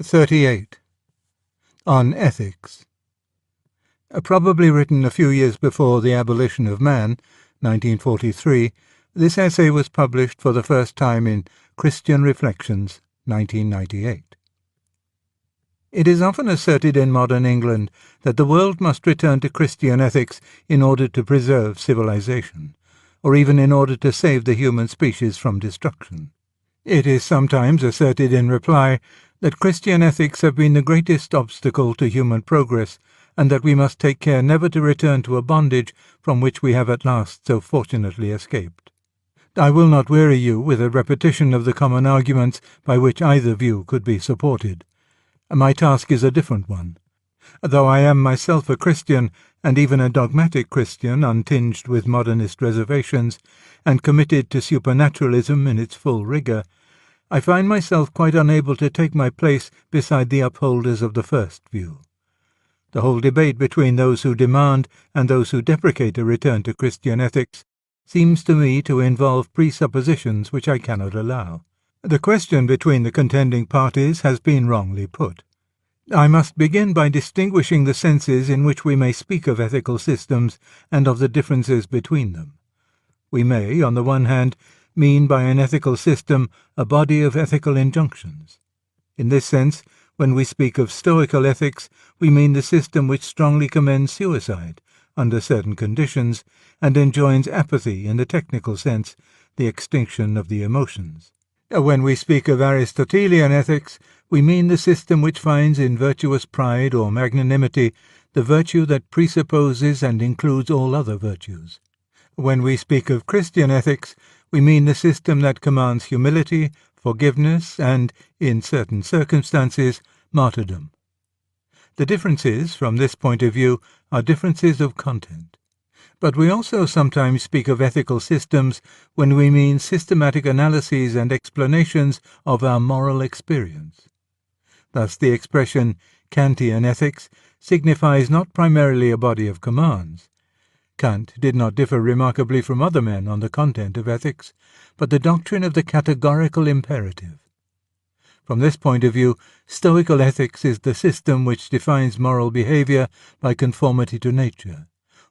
38. On Ethics. Probably written a few years before The Abolition of Man, 1943, this essay was published for the first time in Christian Reflections, 1998. It is often asserted in modern England that the world must return to Christian ethics in order to preserve civilization, or even in order to save the human species from destruction. It is sometimes asserted in reply that Christian ethics have been the greatest obstacle to human progress, and that we must take care never to return to a bondage from which we have at last so fortunately escaped. I will not weary you with a repetition of the common arguments by which either view could be supported. My task is a different one. Though I am myself a Christian, and even a dogmatic Christian untinged with modernist reservations, and committed to supernaturalism in its full rigour, I find myself quite unable to take my place beside the upholders of the first view. The whole debate between those who demand and those who deprecate a return to Christian ethics seems to me to involve presuppositions which I cannot allow. The question between the contending parties has been wrongly put. I must begin by distinguishing the senses in which we may speak of ethical systems and of the differences between them. We may, on the one hand, mean by an ethical system a body of ethical injunctions. In this sense, when we speak of Stoical ethics, we mean the system which strongly commends suicide, under certain conditions, and enjoins apathy in the technical sense, the extinction of the emotions. When we speak of Aristotelian ethics, we mean the system which finds in virtuous pride or magnanimity the virtue that presupposes and includes all other virtues. When we speak of Christian ethics, we mean the system that commands humility, forgiveness, and, in certain circumstances, martyrdom. The differences, from this point of view, are differences of content. But we also sometimes speak of ethical systems when we mean systematic analyses and explanations of our moral experience. Thus the expression Kantian ethics signifies not primarily a body of commands. Kant did not differ remarkably from other men on the content of ethics, but the doctrine of the categorical imperative. From this point of view, Stoical ethics is the system which defines moral behaviour by conformity to nature,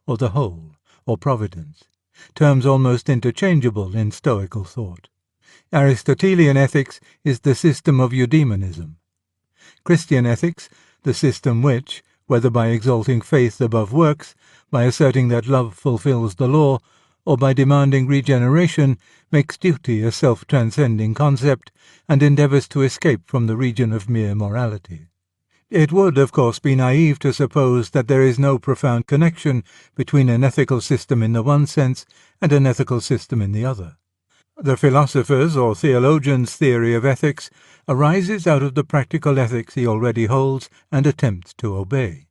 or the whole, or providence, terms almost interchangeable in Stoical thought. Aristotelian ethics is the system of eudaimonism. Christian ethics, the system which, whether by exalting faith above works, by asserting that love fulfills the law, or by demanding regeneration, makes duty a self-transcending concept, and endeavours to escape from the region of mere morality. It would, of course, be naive to suppose that there is no profound connection between an ethical system in the one sense and an ethical system in the other. The philosopher's or theologian's theory of ethics arises out of the practical ethics he already holds and attempts to obey.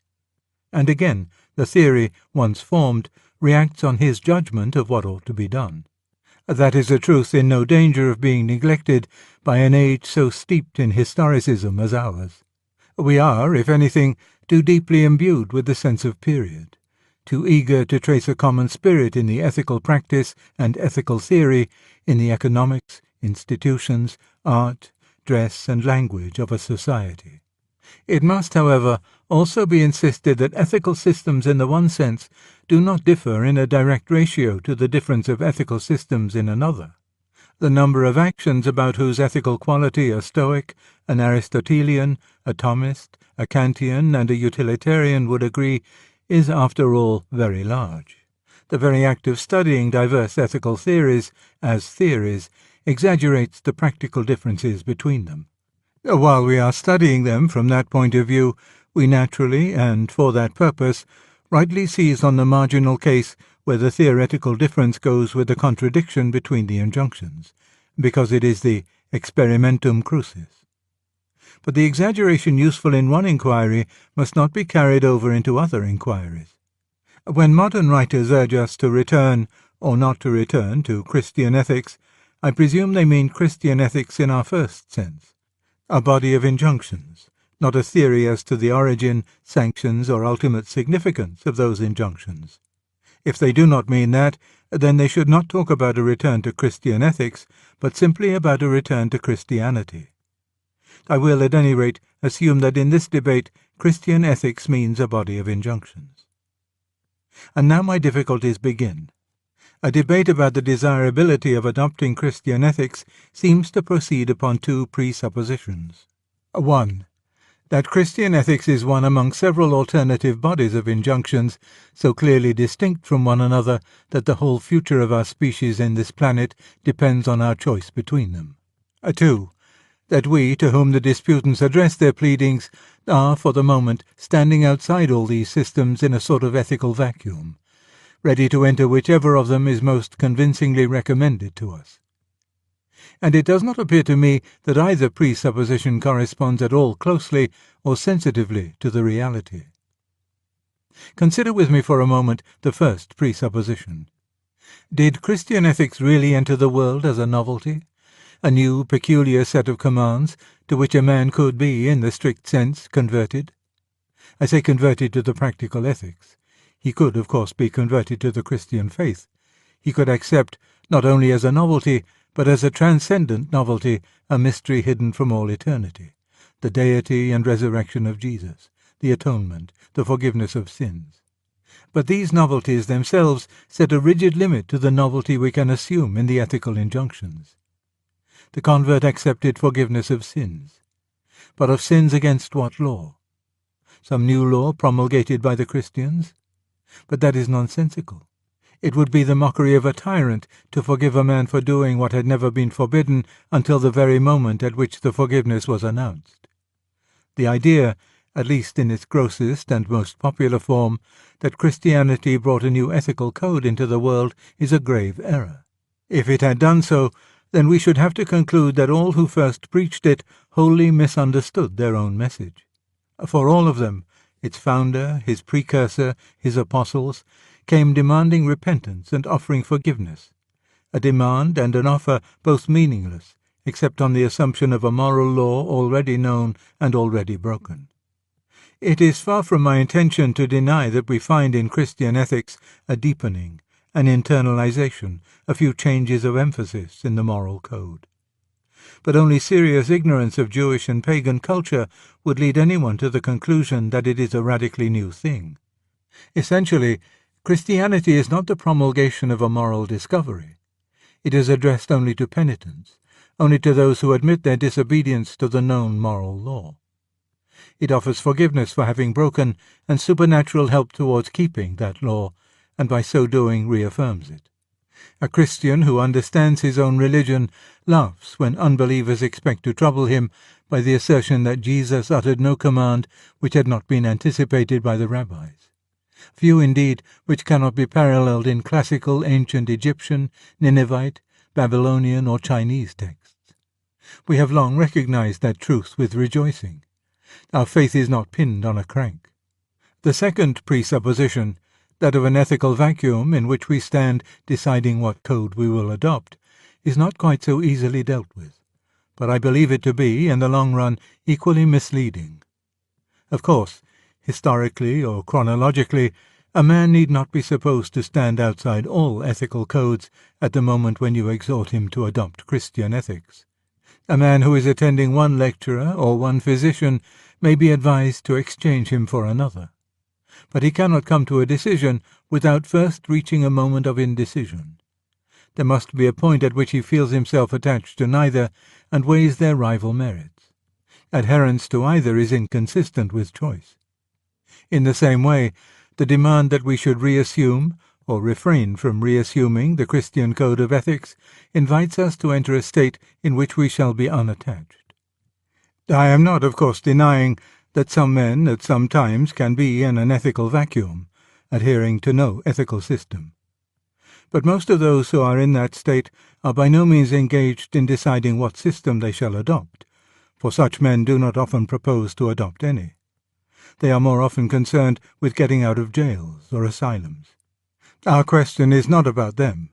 And again, the theory, once formed, reacts on his judgment of what ought to be done. That is a truth in no danger of being neglected by an age so steeped in historicism as ours. We are, if anything, too deeply imbued with the sense of period, too eager to trace a common spirit in the ethical practice and ethical theory, in the economics, institutions, art, dress, and language of a society. It must, however, also be insisted that ethical systems in the one sense do not differ in a direct ratio to the difference of ethical systems in another. The number of actions about whose ethical quality a Stoic, an Aristotelian, a Thomist, a Kantian, and a utilitarian would agree is, after all, very large. The very act of studying diverse ethical theories as theories exaggerates the practical differences between them. While we are studying them from that point of view, we naturally, and for that purpose, rightly seize on the marginal case where the theoretical difference goes with the contradiction between the injunctions, because it is the experimentum crucis. But the exaggeration useful in one inquiry must not be carried over into other inquiries. When modern writers urge us to return, or not to return, to Christian ethics, I presume they mean Christian ethics in our first sense, a body of injunctions, not a theory as to the origin, sanctions, or ultimate significance of those injunctions. If they do not mean that, then they should not talk about a return to Christian ethics, but simply about a return to Christianity. I will, at any rate, assume that in this debate Christian ethics means a body of injunctions. And now my difficulties begin. A debate about the desirability of adopting Christian ethics seems to proceed upon two presuppositions. 1. That Christian ethics is one among several alternative bodies of injunctions so clearly distinct from one another that the whole future of our species in this planet depends on our choice between them. 2. That we, to whom the disputants address their pleadings, are, for the moment, standing outside all these systems in a sort of ethical vacuum, ready to enter whichever of them is most convincingly recommended to us. And it does not appear to me that either presupposition corresponds at all closely or sensitively to the reality. Consider with me for a moment the first presupposition. Did Christian ethics really enter the world as a novelty, a new peculiar set of commands to which a man could be, in the strict sense, converted? I say converted to the practical ethics. He could, of course, be converted to the Christian faith. He could accept, not only as a novelty, but as a transcendent novelty, a mystery hidden from all eternity, the deity and resurrection of Jesus, the atonement, the forgiveness of sins. But these novelties themselves set a rigid limit to the novelty we can assume in the ethical injunctions. The convert accepted forgiveness of sins. But of sins against what law? Some new law promulgated by the Christians? But that is nonsensical. It would be the mockery of a tyrant to forgive a man for doing what had never been forbidden until the very moment at which the forgiveness was announced. The idea, at least in its grossest and most popular form, that Christianity brought a new ethical code into the world is a grave error. If it had done so, then we should have to conclude that all who first preached it wholly misunderstood their own message. For all of them, its founder, his precursor, his apostles, came demanding repentance and offering forgiveness, a demand and an offer both meaningless, except on the assumption of a moral law already known and already broken. It is far from my intention to deny that we find in Christian ethics a deepening, an internalization, a few changes of emphasis in the moral code. But only serious ignorance of Jewish and pagan culture would lead anyone to the conclusion that it is a radically new thing. Essentially, Christianity is not the promulgation of a moral discovery. It is addressed only to penitents, only to those who admit their disobedience to the known moral law. It offers forgiveness for having broken and supernatural help towards keeping that law, and by so doing reaffirms it. A Christian who understands his own religion laughs when unbelievers expect to trouble him by the assertion that Jesus uttered no command which had not been anticipated by the rabbis. Few indeed which cannot be paralleled in classical ancient Egyptian, Ninevite, Babylonian or Chinese texts. We have long recognized that truth with rejoicing. Our faith is not pinned on a crank. The second presupposition, that of an ethical vacuum in which we stand deciding what code we will adopt, is not quite so easily dealt with, but I believe it to be, in the long run, equally misleading. Of course, historically or chronologically, a man need not be supposed to stand outside all ethical codes at the moment when you exhort him to adopt Christian ethics. A man who is attending one lecturer or one physician may be advised to exchange him for another. But he cannot come to a decision without first reaching a moment of indecision. There must be a point at which he feels himself attached to neither and weighs their rival merits. Adherence to either is inconsistent with choice. In the same way, the demand that we should reassume or refrain from reassuming the Christian code of ethics invites us to enter a state in which we shall be unattached. I am not, of course, denying that some men at some times can be in an ethical vacuum, adhering to no ethical system. But most of those who are in that state are by no means engaged in deciding what system they shall adopt, for such men do not often propose to adopt any. They are more often concerned with getting out of jails or asylums. Our question is not about them.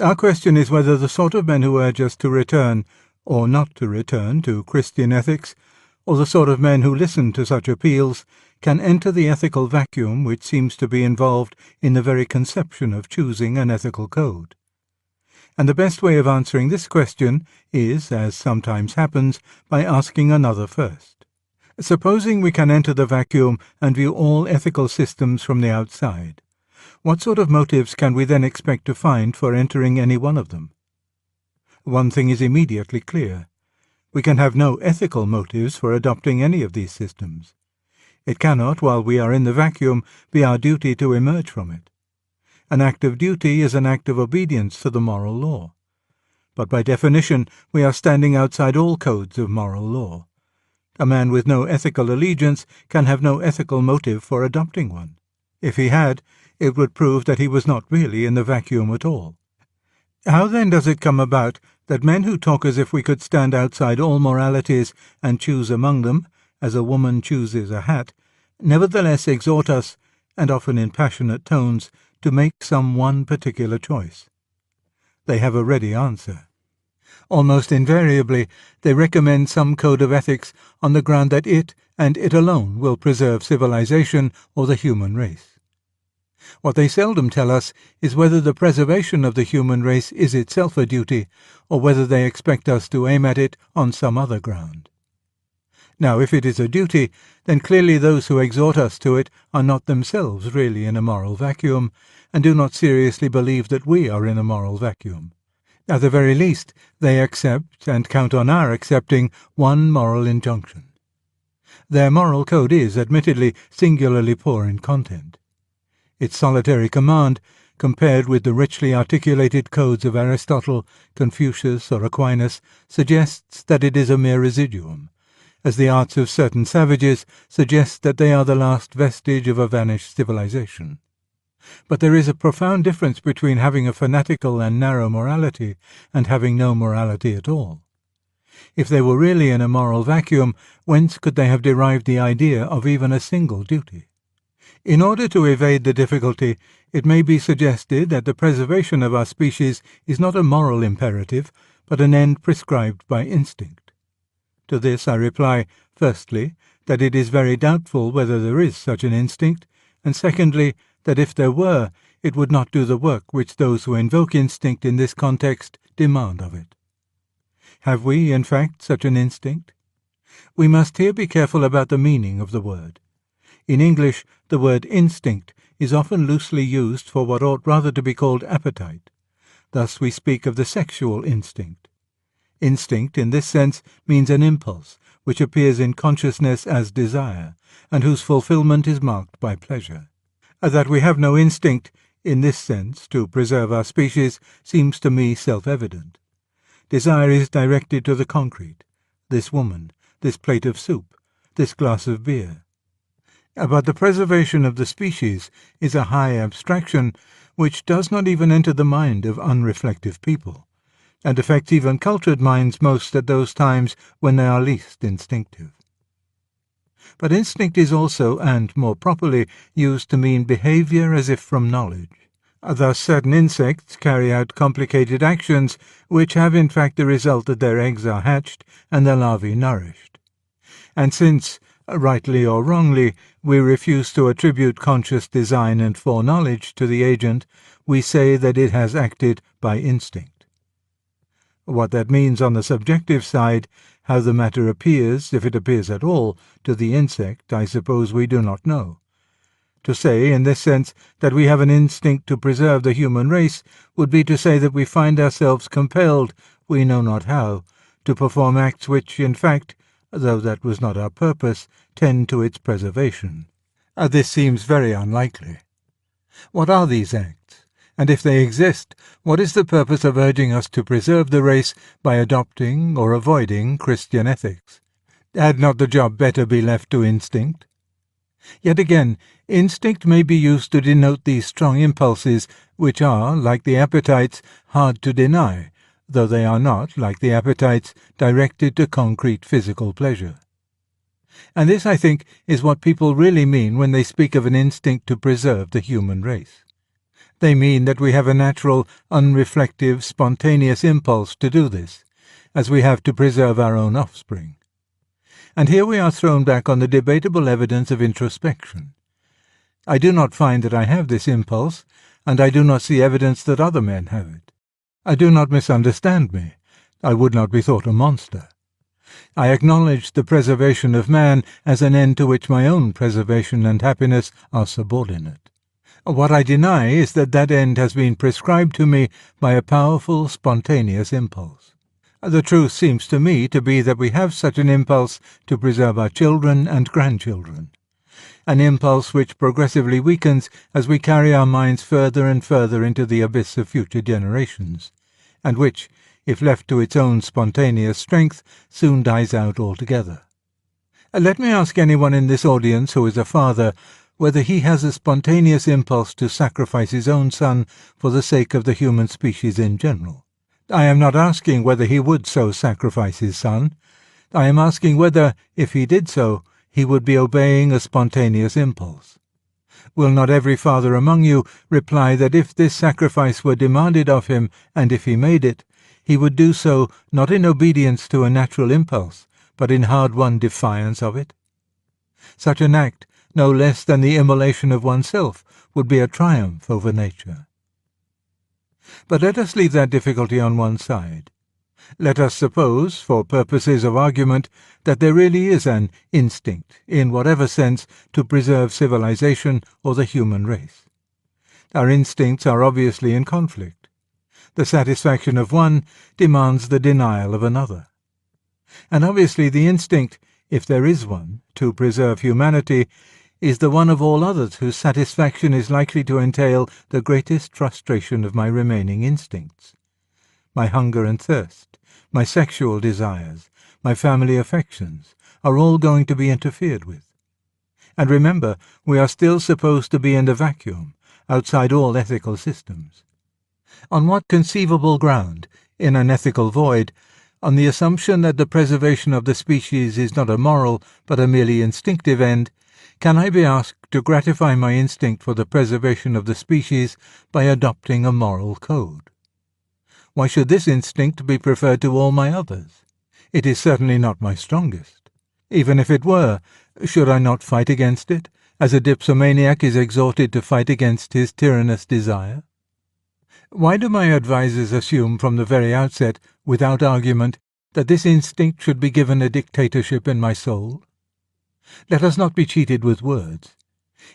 Our question is whether the sort of men who urge us to return, or not to return, to Christian ethics, or the sort of men who listen to such appeals, can enter the ethical vacuum which seems to be involved in the very conception of choosing an ethical code. And the best way of answering this question is, as sometimes happens, by asking another first. Supposing we can enter the vacuum and view all ethical systems from the outside, what sort of motives can we then expect to find for entering any one of them? One thing is immediately clear. We can have no ethical motives for adopting any of these systems. It cannot, while we are in the vacuum, be our duty to emerge from it. An act of duty is an act of obedience to the moral law. But by definition, we are standing outside all codes of moral law. A man with no ethical allegiance can have no ethical motive for adopting one. If he had, it would prove that he was not really in the vacuum at all. How then does it come about that men who talk as if we could stand outside all moralities and choose among them, as a woman chooses a hat, nevertheless exhort us, and often in passionate tones, to make some one particular choice? They have a ready answer. Almost invariably, they recommend some code of ethics on the ground that it, and it alone, will preserve civilization or the human race. What they seldom tell us is whether the preservation of the human race is itself a duty, or whether they expect us to aim at it on some other ground. Now, if it is a duty, then clearly those who exhort us to it are not themselves really in a moral vacuum, and do not seriously believe that we are in a moral vacuum. At the very least, they accept, and count on our accepting, one moral injunction. Their moral code is, admittedly, singularly poor in content. Its solitary command, compared with the richly articulated codes of Aristotle, Confucius, or Aquinas, suggests that it is a mere residuum, as the arts of certain savages suggest that they are the last vestige of a vanished civilization. But there is a profound difference between having a fanatical and narrow morality and having no morality at all. If they were really in a moral vacuum, whence could they have derived the idea of even a single duty? In order to evade the difficulty, it may be suggested that the preservation of our species is not a moral imperative, but an end prescribed by instinct. To this I reply, firstly, that it is very doubtful whether there is such an instinct, and secondly, that if there were, it would not do the work which those who invoke instinct in this context demand of it. Have we, in fact, such an instinct? We must here be careful about the meaning of the word. In English, the word instinct is often loosely used for what ought rather to be called appetite. Thus we speak of the sexual instinct. Instinct, in this sense, means an impulse, which appears in consciousness as desire, and whose fulfillment is marked by pleasure. That we have no instinct, in this sense, to preserve our species, seems to me self-evident. Desire is directed to the concrete, this woman, this plate of soup, this glass of beer. But the preservation of the species is a high abstraction which does not even enter the mind of unreflective people, and affects even cultured minds most at those times when they are least instinctive. But instinct is also, and more properly, used to mean behavior as if from knowledge. Thus certain insects carry out complicated actions which have in fact the result that their eggs are hatched and their larvae nourished. And since, rightly or wrongly, we refuse to attribute conscious design and foreknowledge to the agent, we say that it has acted by instinct. What that means on the subjective side, how the matter appears, if it appears at all, to the insect, I suppose we do not know. To say, in this sense, that we have an instinct to preserve the human race would be to say that we find ourselves compelled, we know not how, to perform acts which, in fact, though that was not our purpose, tend to its preservation. This seems very unlikely. What are these acts? And if they exist, what is the purpose of urging us to preserve the race by adopting or avoiding Christian ethics? Had not the job better be left to instinct? Yet again, instinct may be used to denote these strong impulses, which are, like the appetites, hard to deny, though they are not, like the appetites, directed to concrete physical pleasure. And this, I think, is what people really mean when they speak of an instinct to preserve the human race. They mean that we have a natural, unreflective, spontaneous impulse to do this, as we have to preserve our own offspring. And here we are thrown back on the debatable evidence of introspection. I do not find that I have this impulse, and I do not see evidence that other men have it. Do not misunderstand me. I would not be thought a monster. I acknowledge the preservation of man as an end to which my own preservation and happiness are subordinate. What I deny is that that end has been prescribed to me by a powerful, spontaneous impulse. The truth seems to me to be that we have such an impulse to preserve our children and grandchildren, an impulse which progressively weakens as we carry our minds further and further into the abyss of future generations, and which, if left to its own spontaneous strength, soon dies out altogether. Let me ask anyone in this audience who is a father whether he has a spontaneous impulse to sacrifice his own son for the sake of the human species in general. I am not asking whether he would so sacrifice his son. I am asking whether, if he did so, he would be obeying a spontaneous impulse. Will not every father among you reply that if this sacrifice were demanded of him, and if he made it, he would do so not in obedience to a natural impulse, but in hard-won defiance of it? Such an act, no less than the immolation of oneself, would be a triumph over nature. But let us leave that difficulty on one side. Let us suppose, for purposes of argument, that there really is an instinct, in whatever sense, to preserve civilization or the human race. Our instincts are obviously in conflict. The satisfaction of one demands the denial of another. And obviously the instinct, if there is one, to preserve humanity, is the one of all others whose satisfaction is likely to entail the greatest frustration of my remaining instincts. My hunger and thirst, my sexual desires, my family affections, are all going to be interfered with. And remember, we are still supposed to be in the vacuum, outside all ethical systems. On what conceivable ground, in an ethical void, on the assumption that the preservation of the species is not a moral but a merely instinctive end, can I be asked to gratify my instinct for the preservation of the species by adopting a moral code? Why should this instinct be preferred to all my others? It is certainly not my strongest. Even if it were, should I not fight against it, as a dipsomaniac is exhorted to fight against his tyrannous desire? Why do my advisers assume from the very outset, without argument, that this instinct should be given a dictatorship in my soul? Let us not be cheated with words.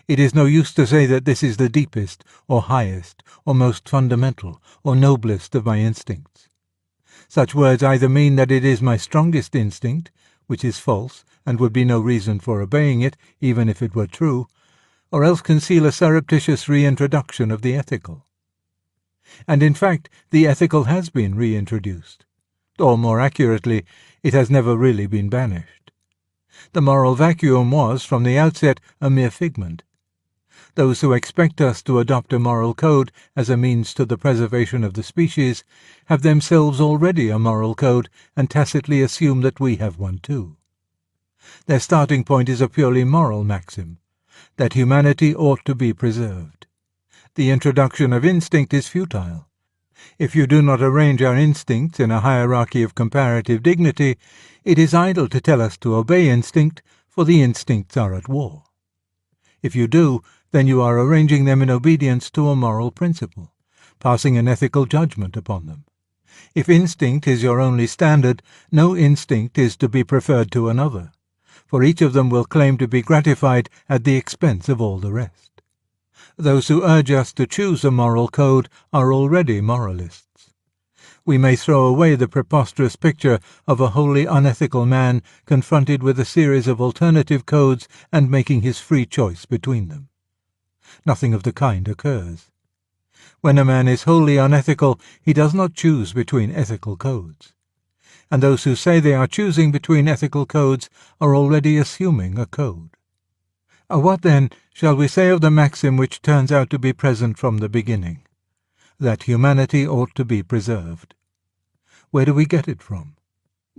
It is no use to say that this is the deepest, or highest, or most fundamental, or noblest of my instincts. Such words either mean that it is my strongest instinct, which is false, and would be no reason for obeying it, even if it were true, or else conceal a surreptitious reintroduction of the ethical. And in fact, the ethical has been reintroduced. Or, more accurately, it has never really been banished. The moral vacuum was, from the outset, a mere figment. Those who expect us to adopt a moral code as a means to the preservation of the species have themselves already a moral code and tacitly assume that we have one too. Their starting point is a purely moral maxim, that humanity ought to be preserved. The introduction of instinct is futile. If you do not arrange our instincts in a hierarchy of comparative dignity, it is idle to tell us to obey instinct, for the instincts are at war. If you do, then you are arranging them in obedience to a moral principle, passing an ethical judgment upon them. If instinct is your only standard, no instinct is to be preferred to another, for each of them will claim to be gratified at the expense of all the rest. Those who urge us to choose a moral code are already moralists. We may throw away the preposterous picture of a wholly unethical man confronted with a series of alternative codes and making his free choice between them. Nothing of the kind occurs. When a man is wholly unethical, he does not choose between ethical codes. And those who say they are choosing between ethical codes are already assuming a code. What, then, shall we say of the maxim which turns out to be present from the beginning? That humanity ought to be preserved. Where do we get it from?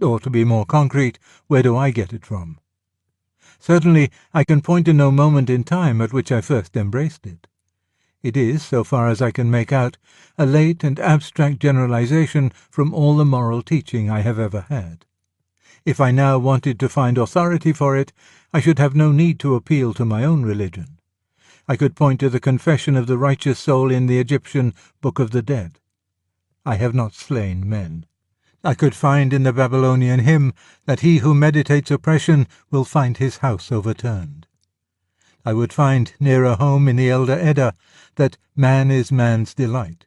Or, to be more concrete, where do I get it from? Certainly, I can point to no moment in time at which I first embraced it. It is, so far as I can make out, a late and abstract generalization from all the moral teaching I have ever had. If I now wanted to find authority for it, I should have no need to appeal to my own religion. I could point to the confession of the righteous soul in the Egyptian Book of the Dead. I have not slain men. I could find in the Babylonian hymn that he who meditates oppression will find his house overturned. I would find nearer home in the Elder Edda that man is man's delight.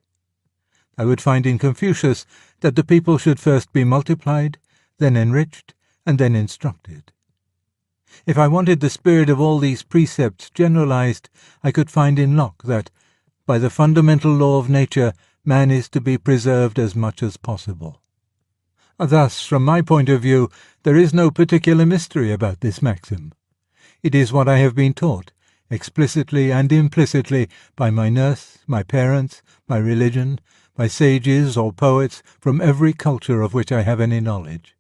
I would find in Confucius that the people should first be multiplied, then enriched, and then instructed. If I wanted the spirit of all these precepts generalized, I could find in Locke that, by the fundamental law of nature, man is to be preserved as much as possible. Thus, from my point of view, there is no particular mystery about this maxim. It is what I have been taught, explicitly and implicitly, by my nurse, my parents, my religion, by sages or poets from every culture of which I have any knowledge.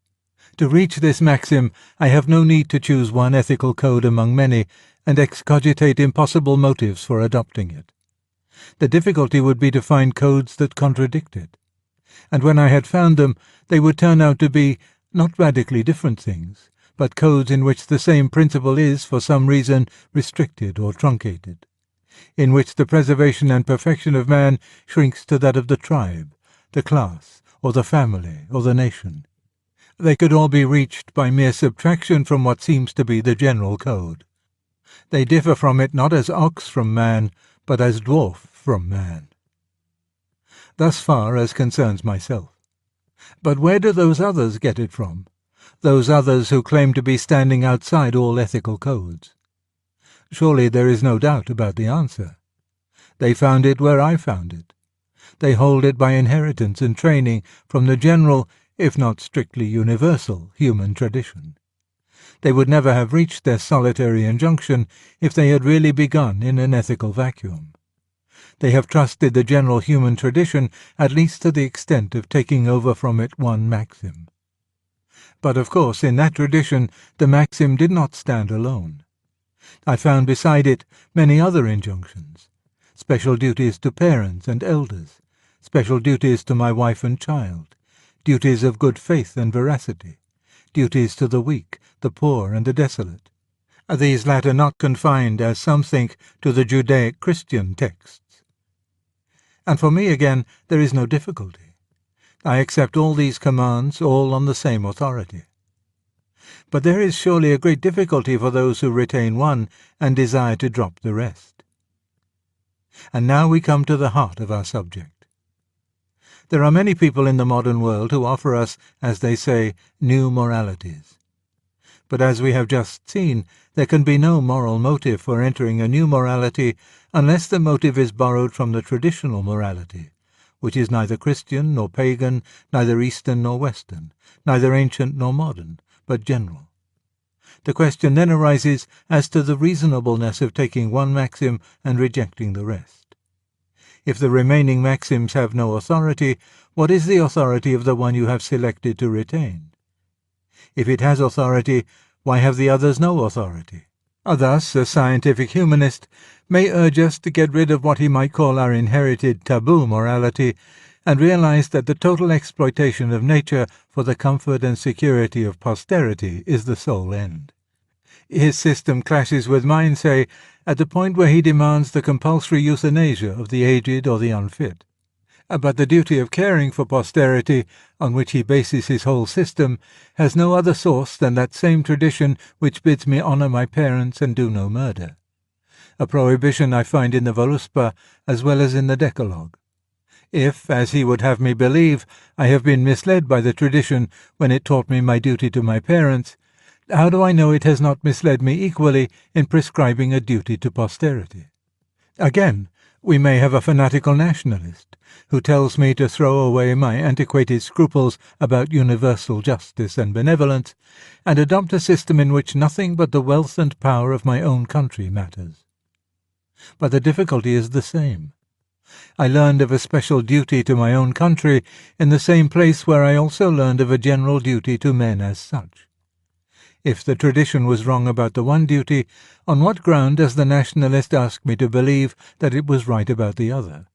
To reach this maxim, I have no need to choose one ethical code among many and excogitate impossible motives for adopting it. The difficulty would be to find codes that contradict it. And when I had found them, they would turn out to be not radically different things, but codes in which the same principle is, for some reason, restricted or truncated, in which the preservation and perfection of man shrinks to that of the tribe, the class, or the family, or the nation. They could all be reached by mere subtraction from what seems to be the general code. They differ from it not as ox from man, but as dwarf from man. Thus far as concerns myself. But where do those others get it from? Those others who claim to be standing outside all ethical codes? Surely there is no doubt about the answer. They found it where I found it. They hold it by inheritance and training from the general, if not strictly universal, human tradition. They would never have reached their solitary injunction if they had really begun in an ethical vacuum. They have trusted the general human tradition at least to the extent of taking over from it one maxim. But of course in that tradition the maxim did not stand alone. I found beside it many other injunctions, special duties to parents and elders, special duties to my wife and child, duties of good faith and veracity, duties to the weak, the poor, and the desolate. These latter not confined, as some think, to the Judaic-Christian texts. And for me again there is no difficulty. I accept all these commands, all on the same authority. But there is surely a great difficulty for those who retain one and desire to drop the rest. And now we come to the heart of our subject. There are many people in the modern world who offer us, as they say, new moralities. But as we have just seen, there can be no moral motive for entering a new morality unless the motive is borrowed from the traditional morality, which is neither Christian nor pagan, neither Eastern nor Western, neither ancient nor modern, but general. The question then arises as to the reasonableness of taking one maxim and rejecting the rest. If the remaining maxims have no authority, what is the authority of the one you have selected to retain? If it has authority, why have the others no authority? Thus, a scientific humanist may urge us to get rid of what he might call our inherited taboo morality and realize that the total exploitation of nature for the comfort and security of posterity is the sole end. His system clashes with mine, say, at the point where he demands the compulsory euthanasia of the aged or the unfit. But the duty of caring for posterity, on which he bases his whole system, has no other source than that same tradition which bids me honour my parents and do no murder. A prohibition I find in the Voluspa as well as in the Decalogue. If, as he would have me believe, I have been misled by the tradition when it taught me my duty to my parents, how do I know it has not misled me equally in prescribing a duty to posterity? Again, we may have a fanatical nationalist who tells me to throw away my antiquated scruples about universal justice and benevolence and adopt a system in which nothing but the wealth and power of my own country matters. But the difficulty is the same. I learned of a special duty to my own country in the same place where I also learned of a general duty to men as such. If the tradition was wrong about the one duty, on what ground does the nationalist ask me to believe that it was right about the other?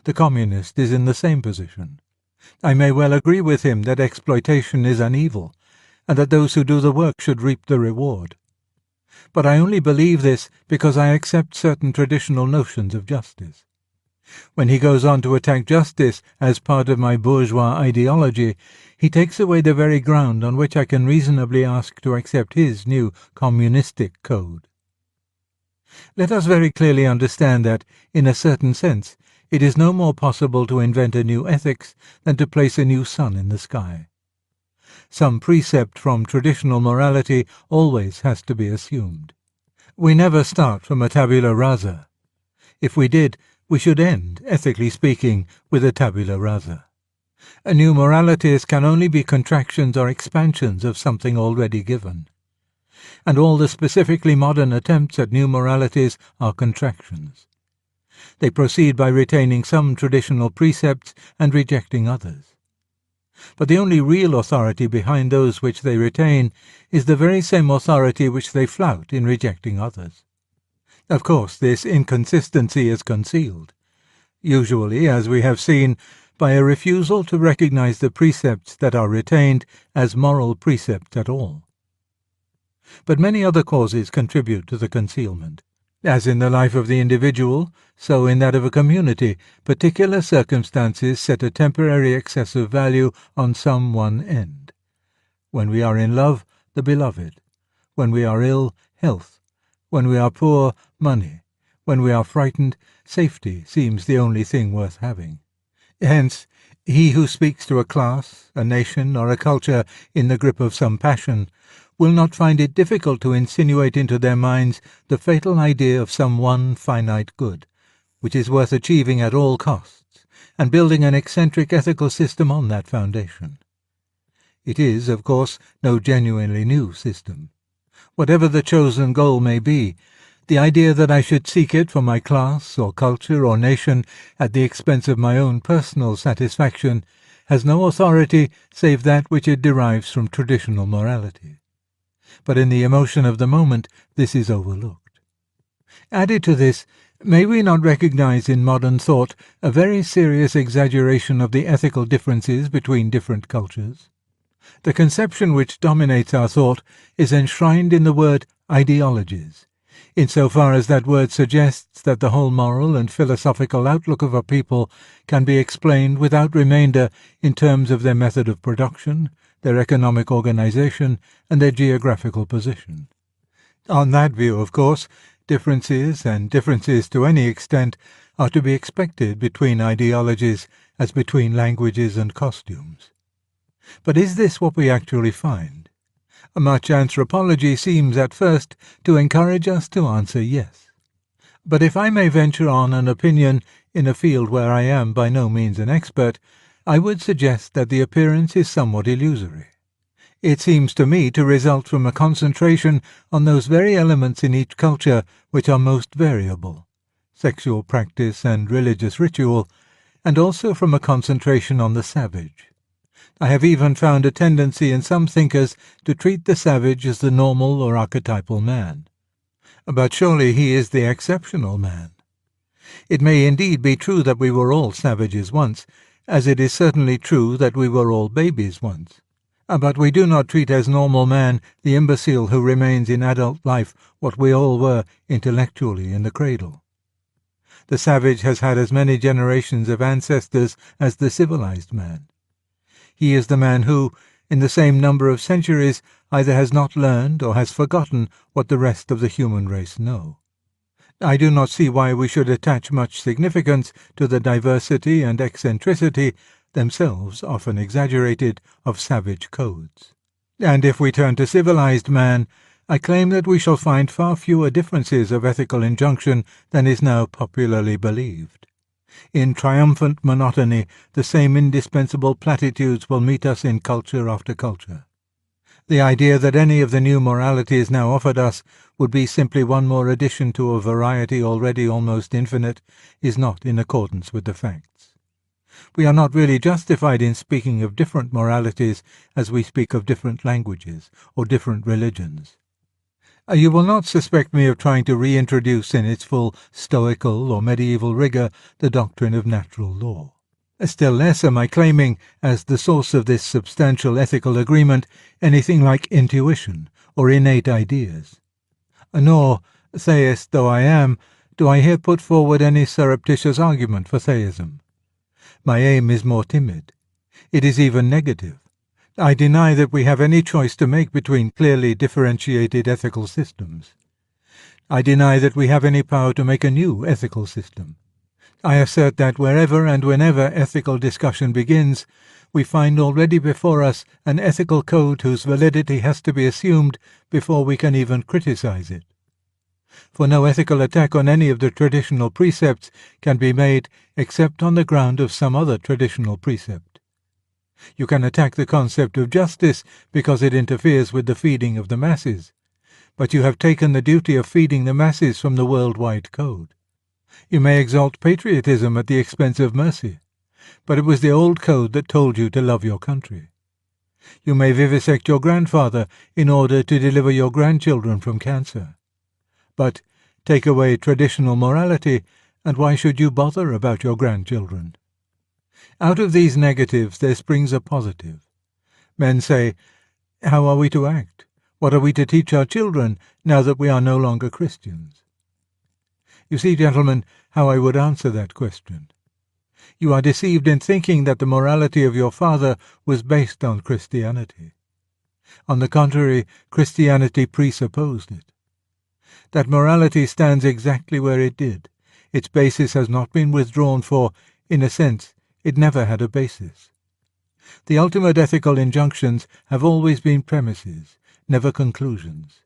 The communist is in the same position. I may well agree with him that exploitation is an evil, and that those who do the work should reap the reward. But I only believe this because I accept certain traditional notions of justice. When he goes on to attack justice as part of my bourgeois ideology, he takes away the very ground on which I can reasonably ask to accept his new communistic code. Let us very clearly understand that, in a certain sense, it is no more possible to invent a new ethics than to place a new sun in the sky. Some precept from traditional morality always has to be assumed. We never start from a tabula rasa. If we did, we should end, ethically speaking, with a tabula rasa. A new moralities can only be contractions or expansions of something already given. And all the specifically modern attempts at new moralities are contractions. They proceed by retaining some traditional precepts and rejecting others. But the only real authority behind those which they retain is the very same authority which they flout in rejecting others. Of course, this inconsistency is concealed, usually, as we have seen, by a refusal to recognize the precepts that are retained as moral precepts at all. But many other causes contribute to the concealment. As in the life of the individual, so in that of a community, particular circumstances set a temporary excessive value on some one end. When we are in love, the beloved. When we are ill, health. When we are poor, money. When we are frightened, safety seems the only thing worth having. Hence, he who speaks to a class, a nation, or a culture in the grip of some passion will not find it difficult to insinuate into their minds the fatal idea of some one finite good, which is worth achieving at all costs, and building an eccentric ethical system on that foundation. It is, of course, no genuinely new system. Whatever the chosen goal may be, the idea that I should seek it for my class or culture or nation at the expense of my own personal satisfaction has no authority save that which it derives from traditional morality. But in the emotion of the moment this is overlooked. Added to this, may we not recognize in modern thought a very serious exaggeration of the ethical differences between different cultures? The conception which dominates our thought is enshrined in the word ideologies, insofar as that word suggests that the whole moral and philosophical outlook of a people can be explained without remainder in terms of their method of production, their economic organization, and their geographical position. On that view, of course, differences, and differences to any extent, are to be expected between ideologies as between languages and costumes. But is this what we actually find? Much anthropology seems at first to encourage us to answer yes. But if I may venture on an opinion in a field where I am by no means an expert, I would suggest that the appearance is somewhat illusory. It seems to me to result from a concentration on those very elements in each culture which are most variable, sexual practice and religious ritual, and also from a concentration on the savage. I have even found a tendency in some thinkers to treat the savage as the normal or archetypal man. But surely he is the exceptional man. It may indeed be true that we were all savages once, as it is certainly true that we were all babies once. But we do not treat as normal man the imbecile who remains in adult life what we all were intellectually in the cradle. The savage has had as many generations of ancestors as the civilized man. He is the man who, in the same number of centuries, either has not learned or has forgotten what the rest of the human race know. I do not see why we should attach much significance to the diversity and eccentricity, themselves often exaggerated, of savage codes. And if we turn to civilized man, I claim that we shall find far fewer differences of ethical injunction than is now popularly believed. In triumphant monotony, the same indispensable platitudes will meet us in culture after culture. The idea that any of the new moralities now offered us would be simply one more addition to a variety already almost infinite is not in accordance with the facts. We are not really justified in speaking of different moralities as we speak of different languages or different religions. You will not suspect me of trying to reintroduce in its full stoical or medieval rigour the doctrine of natural law. Still less am I claiming, as the source of this substantial ethical agreement, anything like intuition or innate ideas. Nor, theist though I am, Do I here put forward any surreptitious argument for theism? My aim is more timid. It is even negative. I deny that we have any choice to make between clearly differentiated ethical systems. I deny that we have any power to make a new ethical system. I assert that wherever and whenever ethical discussion begins, we find already before us an ethical code whose validity has to be assumed before we can even criticize it. For no ethical attack on any of the traditional precepts can be made except on the ground of some other traditional precept. You can attack the concept of justice because it interferes with the feeding of the masses, but you have taken the duty of feeding the masses from the worldwide code. You may exalt patriotism at the expense of mercy, but it was the old code that told you to love your country. You may vivisect your grandfather in order to deliver your grandchildren from cancer. But take away traditional morality, and why should you bother about your grandchildren? Out of these negatives there springs a positive. Men say, how are we to act? What are we to teach our children now that we are no longer Christians? You see, gentlemen, how I would answer that question. You are deceived in thinking that the morality of your father was based on Christianity. On the contrary, Christianity presupposed it. That morality stands exactly where it did. Its basis has not been withdrawn, for, in a sense, it never had a basis. The ultimate ethical injunctions have always been premises, never conclusions.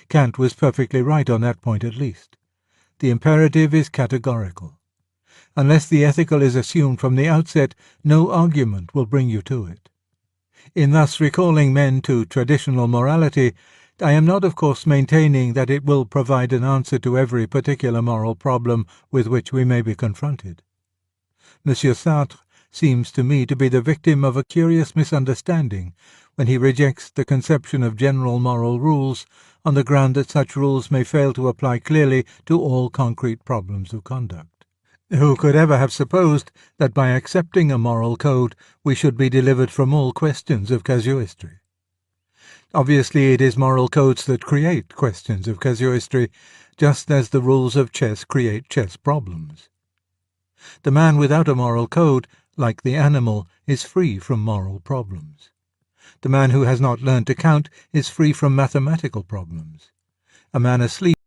Kant was perfectly right on that point at least. The imperative is categorical. Unless the ethical is assumed from the outset, no argument will bring you to it. In thus recalling men to traditional morality, I am not, of course, maintaining that it will provide an answer to every particular moral problem with which we may be confronted. Monsieur Sartre seems to me to be the victim of a curious misunderstanding when he rejects the conception of general moral rules on the ground that such rules may fail to apply clearly to all concrete problems of conduct. Who could ever have supposed that by accepting a moral code we should be delivered from all questions of casuistry? Obviously it is moral codes that create questions of casuistry, just as the rules of chess create chess problems. The man without a moral code, like the animal, is free from moral problems. The man who has not learned to count is free from mathematical problems. A man asleep